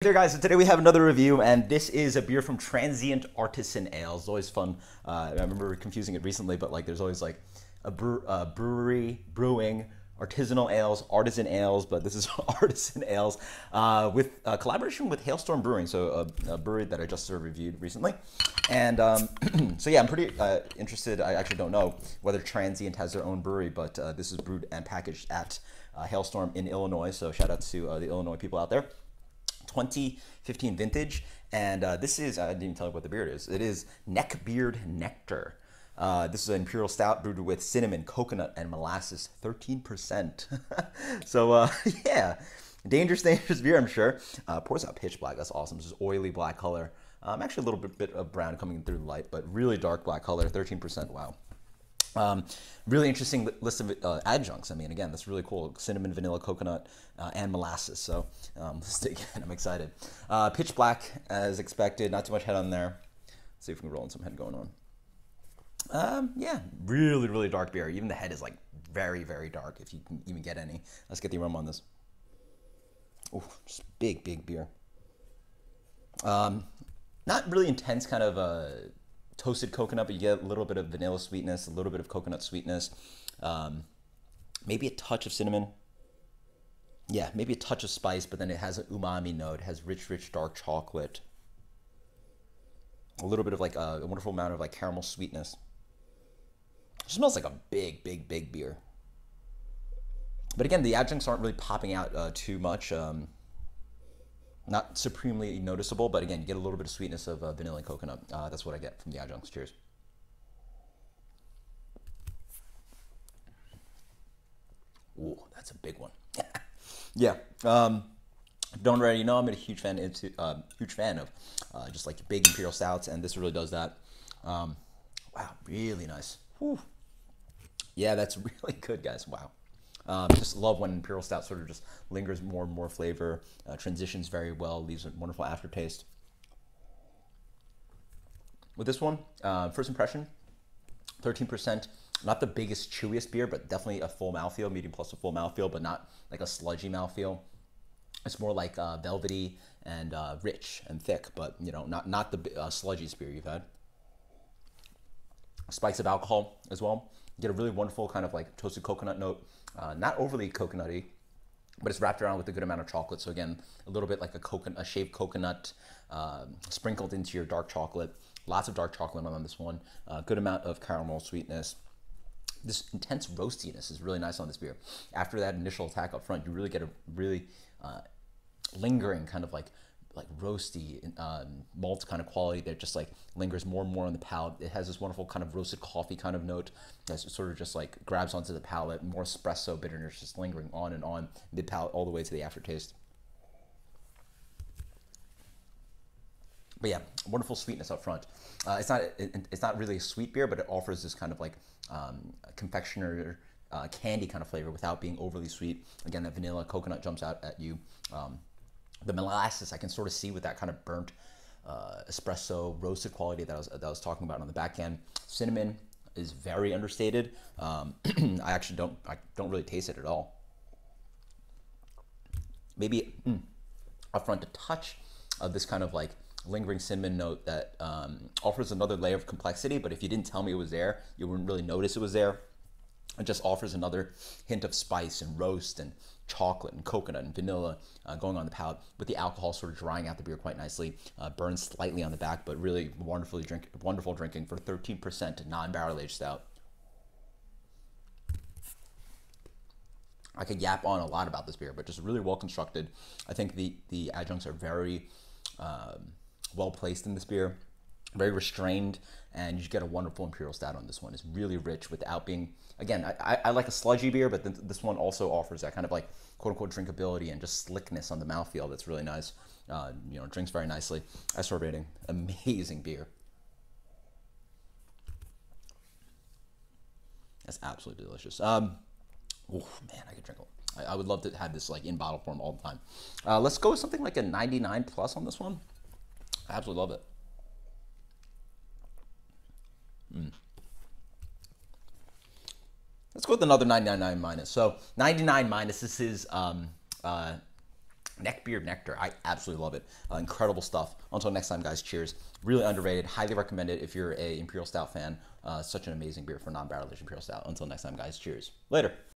Hey there guys, so today we have another review, and this is a beer from Transient Artisan Ales. It's always fun. I remember confusing it recently, but like there's always like a brewery brewing artisanal ales, artisan ales, but this is artisan ales with a collaboration with Hailstorm Brewing, so a brewery that I just reviewed recently. And so yeah, I'm pretty interested. I actually don't know whether Transient has their own brewery, but this is brewed and packaged at Hailstorm in Illinois, so shout out to the Illinois people out there. 2015 vintage, and this is, I didn't even tell you what the beer is. It is Neckbeard Nectar. This is an Imperial Stout brewed with cinnamon, coconut, and molasses, 13%. So yeah, dangerous beer, I'm sure. Pours out pitch black, that's awesome. This is oily black color. Actually a little bit of brown coming through the light, but really dark black color, 13%, wow. Really interesting list of adjuncts. I mean, again, that's really cool. Cinnamon, vanilla, coconut, and molasses. So let's dig in. I'm excited. Pitch black, as expected. Not too much head on there. Let's see if we can roll in some head going on. Yeah, really, really dark beer. Even the head is like very, very dark, if you can even get any. Let's get the aroma on this. Oh, just big, big beer. Not really intense kind of toasted coconut, but you get a little bit of vanilla sweetness, a little bit of coconut sweetness, maybe a touch of cinnamon. Yeah, maybe a touch of spice, but then it has an umami note. It has rich, rich dark chocolate. A little bit of like a wonderful amount of like caramel sweetness. It smells like a big, big, big beer. But again, the adjuncts aren't really popping out too much. Not supremely noticeable, but again, you get a little bit of sweetness of vanilla and coconut. That's what I get from the adjuncts. Cheers. Ooh, that's a big one. Yeah. Don't already know, I'm a huge fan of just like big Imperial Stouts, and this really does that. Wow, really nice. Whew. Yeah, that's really good, guys. Wow. Just love when Imperial Stout sort of just lingers more and more flavor, transitions very well, leaves a wonderful aftertaste. With this one, first impression, 13%, not the biggest, chewiest beer, but definitely a full mouthfeel, medium plus a full mouthfeel, but not like a sludgy mouthfeel. It's more like velvety and rich and thick, but you know, not the sludgiest beer you've had. Spikes of alcohol as well. You get a really wonderful kind of like toasted coconut note. Not overly coconutty, but it's wrapped around with a good amount of chocolate. So again, a little bit like a shaved coconut sprinkled into your dark chocolate. Lots of dark chocolate on this one. Good amount of caramel sweetness. This intense roastiness is really nice on this beer. After that initial attack up front, you really get a really lingering kind of like roasty malt kind of quality that just like lingers more and more on the palate. It has this wonderful kind of roasted coffee kind of note that sort of just like grabs onto the palate. More espresso bitterness just lingering on mid palate all the way to the aftertaste. But yeah, wonderful sweetness up front. It's not really a sweet beer, but it offers this kind of like confectioner candy kind of flavor without being overly sweet. Again, that vanilla coconut jumps out at you. The molasses I can sort of see with that kind of burnt espresso roasted quality that I was talking about on the back end. Cinnamon is very understated. I actually don't really taste it at all. Maybe up front a touch of this kind of like lingering cinnamon note that offers another layer of complexity, but if you didn't tell me it was there, you wouldn't really notice it was there. It just offers another hint of spice and roast and chocolate and coconut and vanilla going on the palate, with the alcohol sort of drying out the beer quite nicely. Burns slightly on the back, but really wonderful drinking for 13% non-barrel aged stout. I could yap on a lot about this beer, but just really well constructed. I think the adjuncts are very well placed in this beer. Very restrained, and you get a wonderful Imperial Stout on this one. It's really rich without being, again, I like a sludgy beer, but this one also offers that kind of like quote-unquote drinkability and just slickness on the mouthfeel that's really nice. You know, drinks very nicely. SR rating, amazing beer. That's absolutely delicious. Oh man, I could drink it. I would love to have this like in bottle form all the time. Let's go with something like a 99 plus on this one. I absolutely love it. Let's go with another 99 minus. So 99 minus, this is Neckbeard Nectar. I absolutely love it. Incredible stuff. Until next time, guys, cheers. Really underrated. Highly recommend it if you're a Imperial Stout fan. Such an amazing beer for non-barrel aged Imperial Stout. Until next time, guys, cheers. Later.